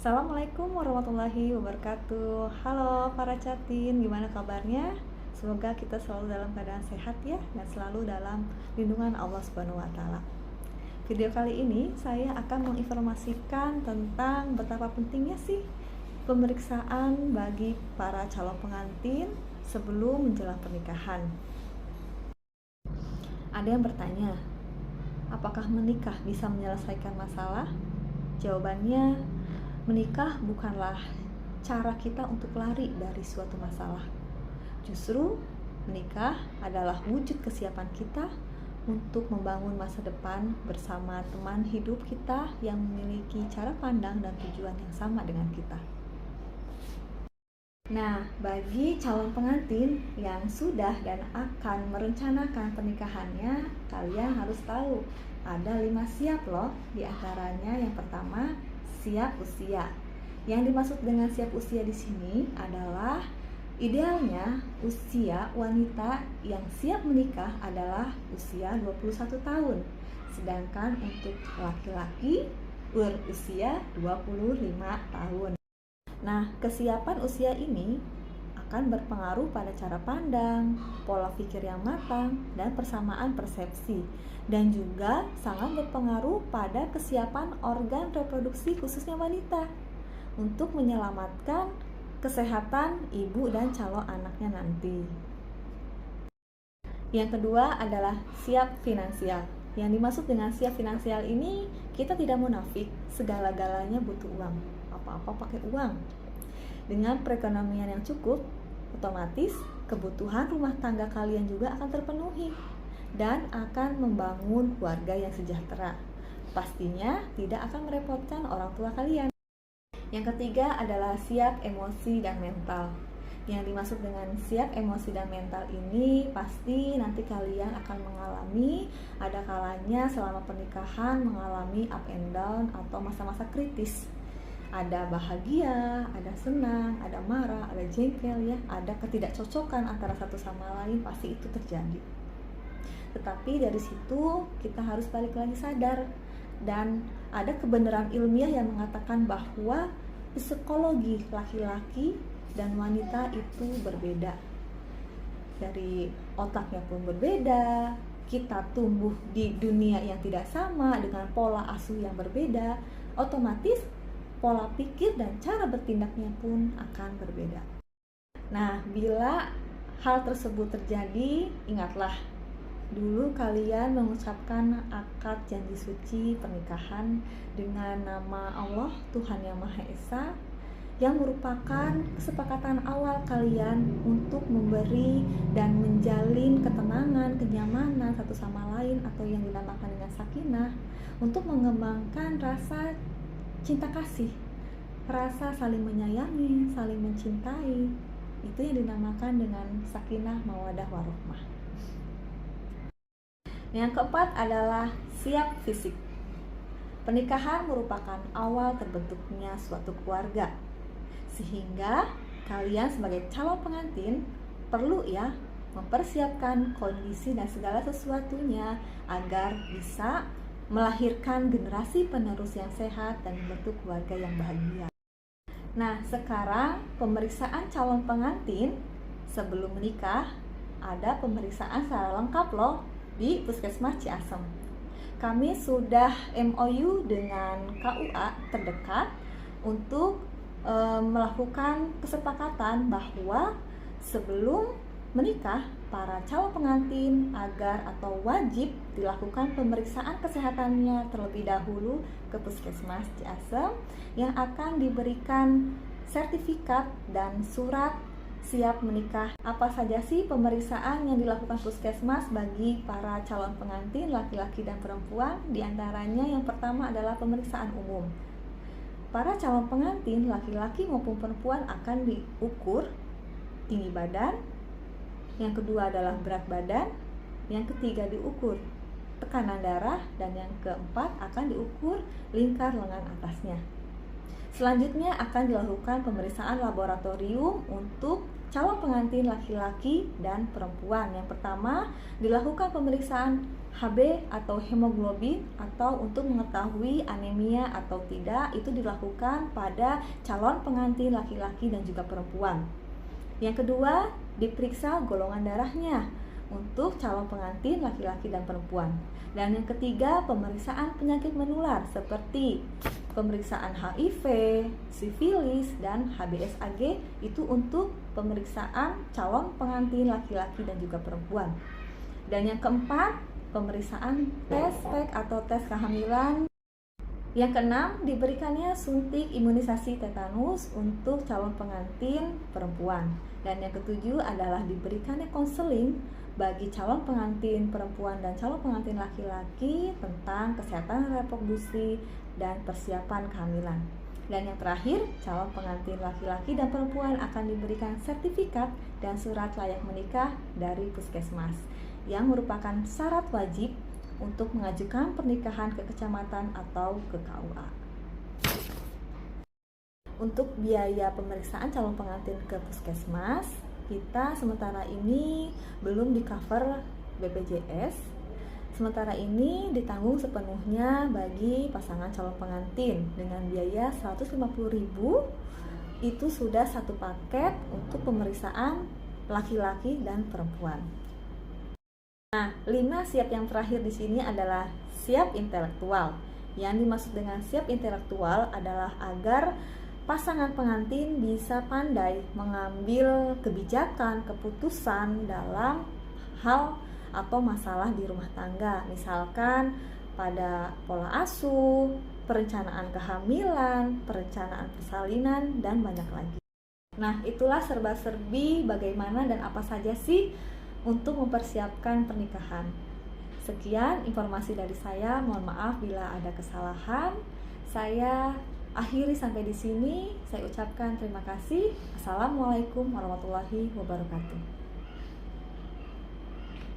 Assalamualaikum warahmatullahi wabarakatuh. Halo para catin, gimana kabarnya? Semoga kita selalu dalam keadaan sehat ya, dan selalu dalam lindungan Allah Subhanahu wa taala. Video kali ini saya akan menginformasikan tentang betapa pentingnya sih pemeriksaan bagi para calon pengantin sebelum menjelang pernikahan. Ada yang bertanya, apakah menikah bisa menyelesaikan masalah? Jawabannya, menikah bukanlah cara kita untuk lari dari suatu masalah. Justru menikah adalah wujud kesiapan kita untuk membangun masa depan bersama teman hidup kita yang memiliki cara pandang dan tujuan yang sama dengan kita. Nah, bagi calon pengantin yang sudah dan akan merencanakan pernikahannya, kalian harus tahu ada 5 siap loh. Di antaranya yang pertama, siap usia. Yang dimaksud dengan siap usia di sini adalah idealnya usia wanita yang siap menikah adalah usia 21 tahun. Sedangkan untuk laki-laki berusia 25 tahun. Nah, kesiapan usia ini akan berpengaruh pada cara pandang, pola pikir yang matang, dan persamaan persepsi. Dan juga sangat berpengaruh pada kesiapan organ reproduksi khususnya wanita untuk menyelamatkan kesehatan ibu dan calon anaknya nanti. Yang kedua adalah siap finansial. Yang dimaksud dengan siap finansial ini, kita tidak munafik, segala-galanya butuh uang. Apa-apa pakai uang. Dengan perekonomian yang cukup, otomatis kebutuhan rumah tangga kalian juga akan terpenuhi dan akan membangun keluarga yang sejahtera. Pastinya tidak akan merepotkan orang tua kalian. Yang ketiga adalah siap emosi dan mental. Yang dimaksud dengan siap emosi dan mental ini, pasti nanti kalian akan mengalami, ada kalanya selama pernikahan mengalami up and down atau masa-masa kritis. Ada bahagia, ada senang, ada marah, ada jengkel ya, ada ketidakcocokan antara satu sama lain, pasti itu terjadi. Tetapi dari situ kita harus balik lagi sadar, dan ada kebenaran ilmiah yang mengatakan bahwa psikologi laki-laki dan wanita itu berbeda. Dari otaknya pun berbeda, kita tumbuh di dunia yang tidak sama dengan pola asuh yang berbeda, otomatis pola pikir dan cara bertindaknya pun akan berbeda. Nah, bila hal tersebut terjadi, ingatlah, dulu kalian mengucapkan akad janji suci pernikahan dengan nama Allah, Tuhan Yang Maha Esa, yang merupakan kesepakatan awal kalian untuk memberi dan menjalin ketenangan, kenyamanan satu sama lain, atau yang dinamakan dengan sakinah, untuk mengembangkan rasa cinta kasih, rasa saling menyayangi, saling mencintai. Itu yang dinamakan dengan sakinah, mawadah, warahmah. Yang keempat adalah siap fisik. Pernikahan merupakan awal terbentuknya suatu keluarga, sehingga kalian sebagai calon pengantin perlu ya mempersiapkan kondisi dan segala sesuatunya agar bisa melahirkan generasi penerus yang sehat dan membentuk keluarga yang bahagia. Nah, sekarang pemeriksaan calon pengantin sebelum menikah, ada pemeriksaan secara lengkap loh di Puskesmas Ciasem. Kami sudah MOU dengan KUA terdekat untuk melakukan kesepakatan bahwa sebelum menikah, para calon pengantin agar atau wajib dilakukan pemeriksaan kesehatannya terlebih dahulu ke Puskesmas Ciasem, yang akan diberikan sertifikat dan surat siap menikah. Apa saja sih pemeriksaan yang dilakukan Puskesmas bagi para calon pengantin laki-laki dan perempuan? Di antaranya yang pertama adalah pemeriksaan umum. Para calon pengantin laki-laki maupun perempuan akan diukur tinggi badan, yang kedua adalah berat badan, yang ketiga diukur tekanan darah, dan yang keempat akan diukur lingkar lengan atasnya. Selanjutnya akan dilakukan pemeriksaan laboratorium untuk calon pengantin laki-laki dan perempuan. Yang pertama dilakukan pemeriksaan HB atau hemoglobin, atau untuk mengetahui anemia atau tidak, itu dilakukan pada calon pengantin laki-laki dan juga perempuan. Yang kedua, diperiksa golongan darahnya untuk calon pengantin laki-laki dan perempuan. Dan yang ketiga, pemeriksaan penyakit menular seperti pemeriksaan HIV, sifilis, dan HBsAg, itu untuk pemeriksaan calon pengantin laki-laki dan juga perempuan. Dan yang keempat, pemeriksaan tes PEG atau tes kehamilan. Yang keenam, diberikannya suntik imunisasi tetanus untuk calon pengantin perempuan. Dan yang ketujuh adalah diberikannya konseling bagi calon pengantin perempuan dan calon pengantin laki-laki tentang kesehatan reproduksi dan persiapan kehamilan. Dan yang terakhir, calon pengantin laki-laki dan perempuan akan diberikan sertifikat dan surat layak menikah dari puskesmas, yang merupakan syarat wajib untuk mengajukan pernikahan ke kecamatan atau ke KUA. Untuk biaya pemeriksaan calon pengantin ke puskesmas, kita sementara ini belum di cover BPJS. Sementara ini ditanggung sepenuhnya bagi pasangan calon pengantin dengan biaya 150.000. Itu sudah satu paket untuk pemeriksaan laki-laki dan perempuan. Nah, 5 siap yang terakhir di sini adalah siap intelektual. Yang dimaksud dengan siap intelektual adalah agar pasangan pengantin bisa pandai mengambil kebijakan, keputusan dalam hal atau masalah di rumah tangga. Misalkan pada pola asuh, perencanaan kehamilan, perencanaan persalinan, dan banyak lagi. Nah, itulah serba-serbi bagaimana dan apa saja sih untuk mempersiapkan pernikahan. Sekian informasi dari saya. Mohon maaf bila ada kesalahan. Saya akhiri sampai di sini. Saya ucapkan terima kasih. Assalamualaikum warahmatullahi wabarakatuh.